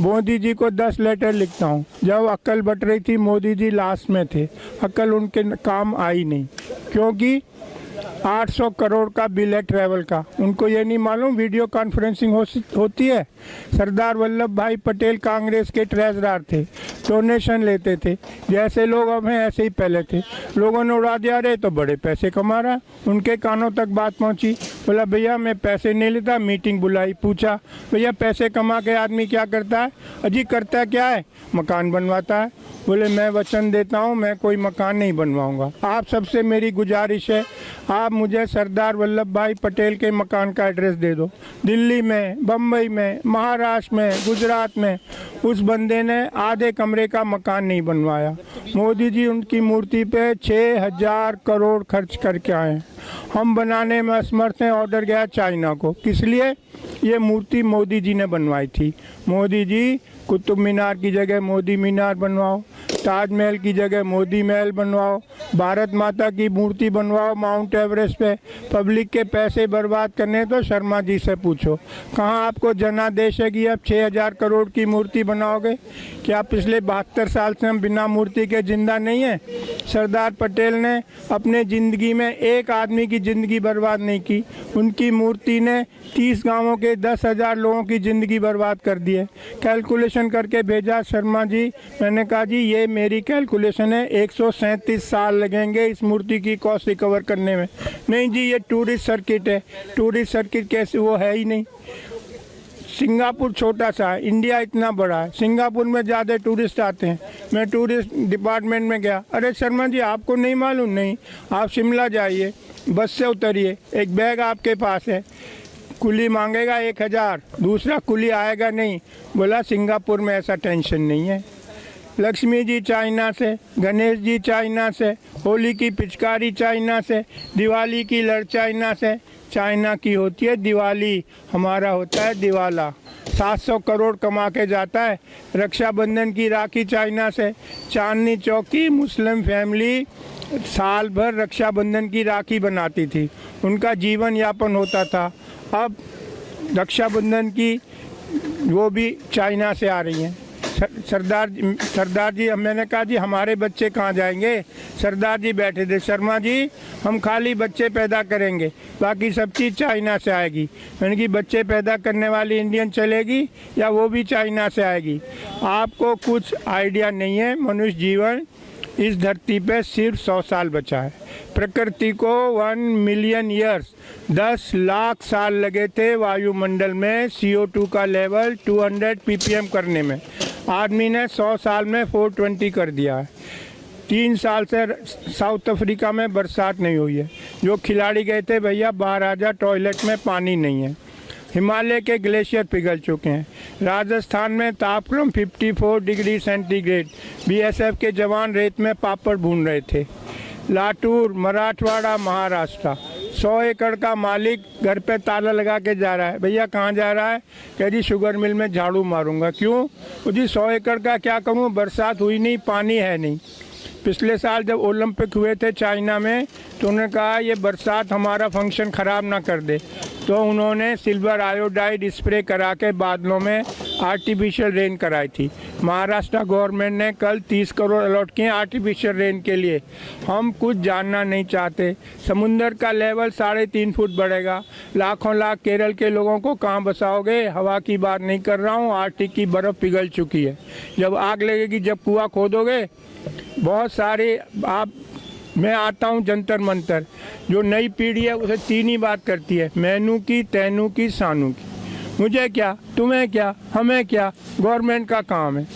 मोदी जी को 10 लेटर लिखता हूँ। जब अक्ल बट रही थी मोदी जी लास्ट में थे, अक्ल उनके काम आई नहीं, क्योंकि 800 करोड़ का बिल है ट्रैवल का। उनको ये नहीं मालूम वीडियो कॉन्फ्रेंसिंग होती है। सरदार वल्लभ भाई पटेल कांग्रेस के ट्रेजरर थे, डोनेशन लेते थे, जैसे लोग अब हैं ऐसे ही पहले थे। लोगों ने उड़ा दिया, अरे तो बड़े पैसे कमा रहा है। उनके कानों तक बात पहुंची, बोला भैया मैं पैसे नहीं लेता। मीटिंग बुलाई, पूछा भैया पैसे कमा के आदमी क्या करता है? अजी करता क्या है? मकान बनवाता है। बोले मैं वचन देता हूँ मैं कोई मकान नहीं बनवाऊंगा। आप सबसे मेरी गुजारिश है, आप मुझे सरदार वल्लभ भाई पटेल के मकान का एड्रेस दे दो। दिल्ली में, बम्बई में, महाराष्ट्र में, गुजरात में उस बंदे ने आधे कमरे का मकान नहीं बनवाया। मोदी जी उनकी मूर्ति पे 6000 करोड़ खर्च करके आए। हम बनाने में असमर्थ हैं। ऑर्डर गया चाइना को। किस लिए? ये मूर्ति मोदी जी ने बनवाई थी। मोदी जी कुतुब मीनार की जगह मोदी मीनार बनवाओ, ताजमहल की जगह मोदी महल बनवाओ, भारत माता की मूर्ति बनवाओ माउंट एवरेस्ट पे। पब्लिक के पैसे बर्बाद करने तो शर्मा जी से पूछो। कहाँ आपको जनादेश है कि अब 6000 करोड़ की मूर्ति बनाओगे? क्या पिछले 72 साल से हम बिना मूर्ति के जिंदा नहीं हैं? सरदार पटेल ने अपने ज़िंदगी में एक आदमी की ज़िंदगी बर्बाद नहीं की। उनकी मूर्ति ने 30 गाँवों के 10,000 लोगों की ज़िंदगी बर्बाद कर दी है। कैलकुलेशन करके भेजा शर्मा जी। मैंने कहा जी ये मेरी कैलकुलेशन है, 137 साल लगेंगे इस मूर्ति की कॉस्ट रिकवर करने में। नहीं जी ये टूरिस्ट सर्किट है। टूरिस्ट सर्किट कैसे? वो है ही नहीं। सिंगापुर छोटा सा है, इंडिया इतना बड़ा है। सिंगापुर में ज़्यादा टूरिस्ट आते हैं। मैं टूरिस्ट डिपार्टमेंट में गया, अरे शर्मा जी आपको नहीं मालूम? नहीं, आप शिमला जाइए, बस से उतरिए, एक बैग आपके पास है, कुली मांगेगा 1000, दूसरा कुली आएगा नहीं। बोला सिंगापुर में ऐसा टेंशन नहीं है। लक्ष्मी जी चाइना से, गणेश जी चाइना से, होली की पिचकारी चाइना से, दिवाली की लड़ चाइना से। चाइना की होती है दिवाली, हमारा होता है दिवाला। 700 करोड़ कमा के जाता है। रक्षाबंधन की राखी चाइना से। चांदनी चौक की मुस्लिम फैमिली साल भर रक्षाबंधन की राखी बनाती थी, उनका जीवन यापन होता था। अब रक्षाबंधन की वो भी चाइना से आ रही हैं। सरदार जी, मैंने कहा जी हमारे बच्चे कहाँ जाएंगे? सरदार जी बैठे थे, शर्मा जी हम खाली बच्चे पैदा करेंगे, बाकी सब चीज़ चाइना से आएगी। मैंने कि बच्चे पैदा करने वाली इंडियन चलेगी या वो भी चाइना से आएगी? आपको कुछ आइडिया नहीं है। मनुष्य जीवन इस धरती पे सिर्फ 100 साल बचा है। प्रकृति को 1 मिलियन ईयर्स 10 लाख साल लगे थे वायुमंडल में CO2 का लेवल 200 ppm करने में। आदमी ने 100 साल में 420 कर दिया है। 3 साल से साउथ अफ्रीका में बरसात नहीं हुई है। जो खिलाड़ी गए थे भैया बाहर आ जा, टॉयलेट में पानी नहीं है। हिमालय के ग्लेशियर पिघल चुके हैं। राजस्थान में तापक्रम 54 डिग्री सेंटीग्रेड। BSF के जवान रेत में पापड़ भून रहे थे। लातूर, मराठवाड़ा, महाराष्ट्र, 100 एकड़ का मालिक घर पे ताला लगा के जा रहा है। भैया कहाँ जा रहा है? कह जी शुगर मिल में झाड़ू मारूंगा। क्यों? वो जी 100 एकड़ का क्या करूँ, बरसात हुई नहीं, पानी है नहीं। पिछले साल जब ओलंपिक हुए थे चाइना में तो उन्होंने कहा ये बरसात हमारा फंक्शन ख़राब ना कर दे, तो उन्होंने सिल्वर आयोडाइड स्प्रे करा के बादलों में आर्टिफिशियल रेन कराई थी। महाराष्ट्र गवर्नमेंट ने कल 30 करोड़ अलॉट किए आर्टिफिशियल रेन के लिए। हम कुछ जानना नहीं चाहते। समुंदर का लेवल 3.5 फुट बढ़ेगा। लाखों लाख केरल के लोगों को कहाँ बसाओगे? हवा की बात नहीं कर रहा हूँ, आर्टिक की बर्फ़ पिघल चुकी है। जब आग लगेगी, जब कुआं खोदोगे, बहुत सारे मैं आता हूँ जंतर मंतर। जो नई पीढ़ी है उसे 3 ही बात करती है, मैनू की, तैनू की, सानू की। मुझे क्या, तुम्हें क्या, हमें क्या, गवर्नमेंट का काम है।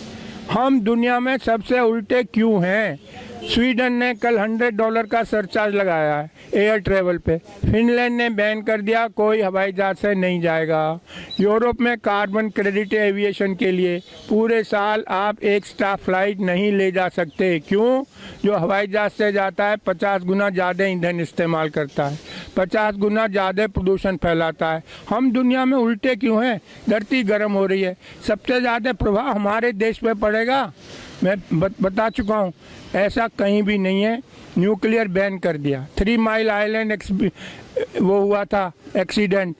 हम दुनिया में सबसे उल्टे क्यों हैं? स्वीडन ने कल $100 का सरचार्ज लगाया है एयर ट्रेवल पे। फिनलैंड ने बैन कर दिया, कोई हवाई जहाज से नहीं जाएगा। यूरोप में कार्बन क्रेडिट एविएशन के लिए पूरे साल आप एक स्टाफ फ्लाइट नहीं ले जा सकते। क्यों? जो हवाई जहाज से जाता है 50 गुना ज़्यादा ईंधन इस्तेमाल करता है, 50 गुना ज़्यादा प्रदूषण फैलाता है। हम दुनिया में उल्टे क्यों हैं? धरती गर्म हो रही है, सबसे ज़्यादा प्रभाव हमारे देश में पड़ेगा। मैं बता चुका हूँ। ऐसा कहीं भी नहीं है। न्यूक्लियर बैन कर दिया। 3 माइल आइलैंड वो हुआ था एक्सीडेंट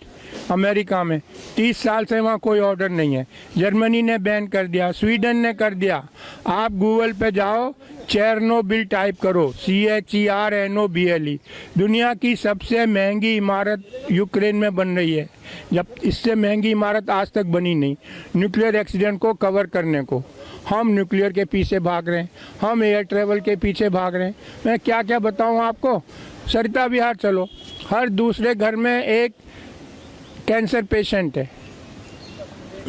अमेरिका में, 30 साल से वहाँ कोई ऑर्डर नहीं है। जर्मनी ने बैन कर दिया, स्वीडन ने कर दिया। आप गूगल पे जाओ, चेरनोबिल टाइप करो, CHERNOBLE। दुनिया की सबसे महंगी इमारत यूक्रेन में बन रही है, जब इससे महंगी इमारत आज तक बनी नहीं। न्यूक्लियर एक्सीडेंट को कवर करने को हम न्यूक्लियर के पीछे भाग रहे हैं, हम एयर ट्रेवल के पीछे भाग रहे हैं। मैं क्या क्या बताऊं आपको। सरिता विहार चलो, हर दूसरे घर में एक कैंसर पेशेंट है।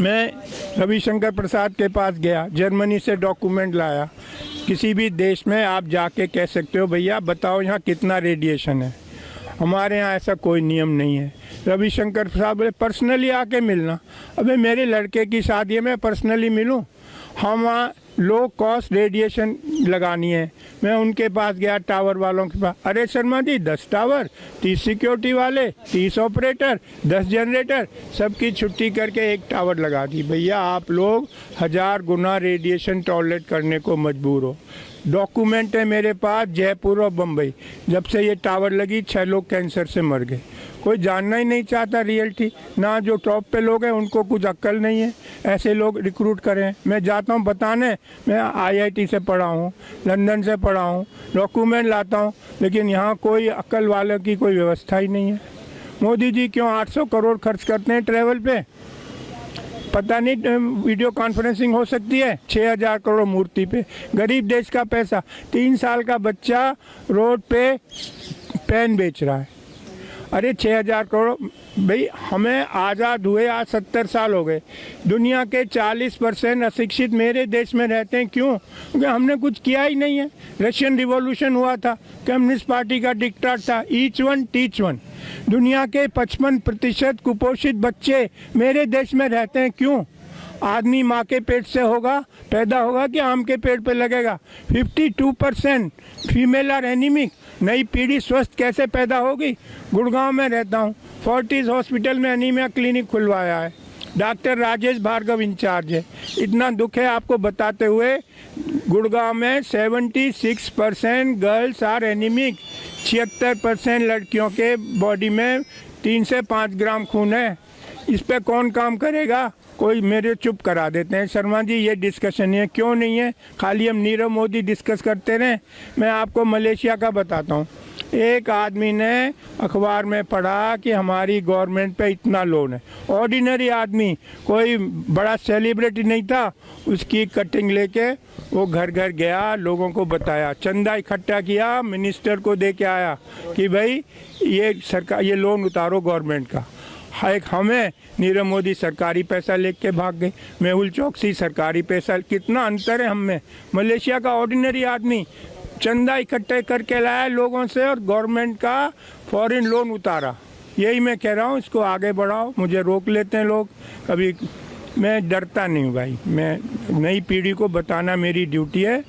मैं रविशंकर प्रसाद के पास गया, जर्मनी से डॉक्यूमेंट लाया। किसी भी देश में आप जाके कह सकते हो भैया बताओ यहाँ कितना रेडिएशन है। हमारे यहाँ ऐसा कोई नियम नहीं है। रविशंकर प्रसाद बोले पर्सनली आके मिलना। अबे मेरे लड़के की शादी है, मैं पर्सनली मिलूँ? हम वहाँ लो कॉस्ट रेडिएशन लगानी है। मैं उनके पास गया, टावर वालों के पास। अरे शर्मा जी 10 टावर, 30 सिक्योरिटी वाले, 30 ऑपरेटर, 10 जनरेटर, सबकी छुट्टी करके एक टावर लगा दी। भैया आप लोग 1000 गुना रेडिएशन टॉलरेट करने को मजबूर हो। डॉक्यूमेंट है मेरे पास, जयपुर और बम्बई। जब से ये टावर लगी 6 लोग कैंसर से मर गए। कोई जानना ही नहीं चाहता रियलिटी। ना जो टॉप पे लोग हैं उनको कुछ अक्ल नहीं है, ऐसे लोग रिक्रूट करें। मैं जाता हूँ बताने, मैं IIT से पढ़ा हूँ, लंदन से पढ़ा हूँ, डॉक्यूमेंट लाता हूँ, लेकिन यहाँ कोई अक्ल वालों की कोई व्यवस्था ही नहीं है। मोदी जी क्यों 800 करोड़ खर्च करते हैं ट्रैवल पे? पता नहीं वीडियो कॉन्फ्रेंसिंग हो सकती है। 6000 करोड़ मूर्ति पे, गरीब देश का पैसा। 3 साल का बच्चा रोड पे पेन बेच रहा है। अरे 6000 करोड़। भाई हमें आज़ाद हुए आज 70 साल हो गए। दुनिया के 40% अशिक्षित मेरे देश में रहते हैं। क्यों? क्योंकि हमने कुछ किया ही नहीं है। रशियन रिवॉल्यूशन हुआ था, कम्युनिस्ट पार्टी का डिक्टेट था, ईच वन टीच वन। दुनिया के 55% कुपोषित बच्चे मेरे देश में रहते हैं। क्यों? आदमी माँ के पेट से होगा पैदा होगा कि आम के पेड़ पे लगेगा। 52% फीमेल आर एनीमिक। नई पीढ़ी स्वस्थ कैसे पैदा होगी? गुड़गांव में रहता हूँ, फोर्टिस हॉस्पिटल में एनीमिया क्लिनिक खुलवाया है। डॉक्टर राजेश भार्गव इंचार्ज है। इतना दुख है आपको बताते हुए, गुड़गांव में 76% गर्ल्स आर एनीमिक। 76% लड़कियों के बॉडी में 3 से 5 ग्राम खून है। इस पे कौन काम करेगा? कोई मेरे चुप करा देते हैं। शर्मा जी ये डिस्कशन है, क्यों नहीं है? खाली हम नीरव मोदी डिस्कस करते रहें। मैं आपको मलेशिया का बताता हूँ। एक आदमी ने अखबार में पढ़ा कि हमारी गवर्नमेंट पे इतना लोन है। ऑर्डिनरी आदमी, कोई बड़ा सेलिब्रिटी नहीं था। उसकी कटिंग लेके वो घर घर गया, लोगों को बताया, चंदा इकट्ठा किया, मिनिस्टर को दे के आया कि भाई ये सरकार ये लोन उतारो गवर्नमेंट का। एक हमें नीरव मोदी सरकारी पैसा लेके भाग गए। मेहुल चौकसी सरकारी पैसा, कितना अंतर है हम में। मलेशिया का ऑर्डिनरी आदमी चंदा इकट्ठे करके लाया लोगों से और गवर्नमेंट का फॉरेन लोन उतारा। यही मैं कह रहा हूँ, इसको आगे बढ़ाओ। मुझे रोक लेते हैं लोग कभी, मैं डरता नहीं हूँ भाई। मैं नई पीढ़ी को बताना मेरी ड्यूटी है।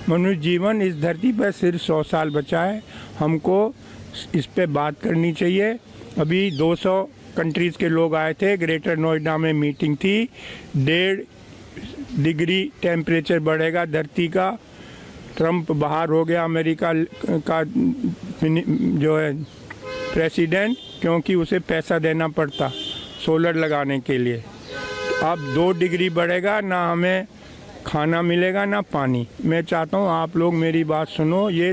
मनुष्य जीवन इस धरती पर सिर्फ 100 साल बचा है, हमको इस पे बात करनी चाहिए। अभी 200 कंट्रीज़ के लोग आए थे, ग्रेटर नोएडा में मीटिंग थी। 1.5 डिग्री टेम्परेचर बढ़ेगा धरती का। ट्रंप बाहर हो गया अमेरिका का जो है प्रेसिडेंट, क्योंकि उसे पैसा देना पड़ता सोलर लगाने के लिए। अब 2 डिग्री बढ़ेगा, ना हमें खाना मिलेगा ना पानी। मैं चाहता हूँ आप लोग मेरी बात सुनो, ये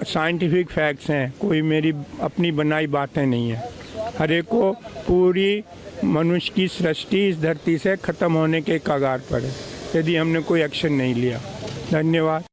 साइंटिफिक फैक्ट्स हैं, कोई मेरी अपनी बनाई बातें नहीं है। हर एक को पूरी मनुष्य की सृष्टि इस धरती से ख़त्म होने के कगार पर है यदि हमने कोई एक्शन नहीं लिया। धन्यवाद।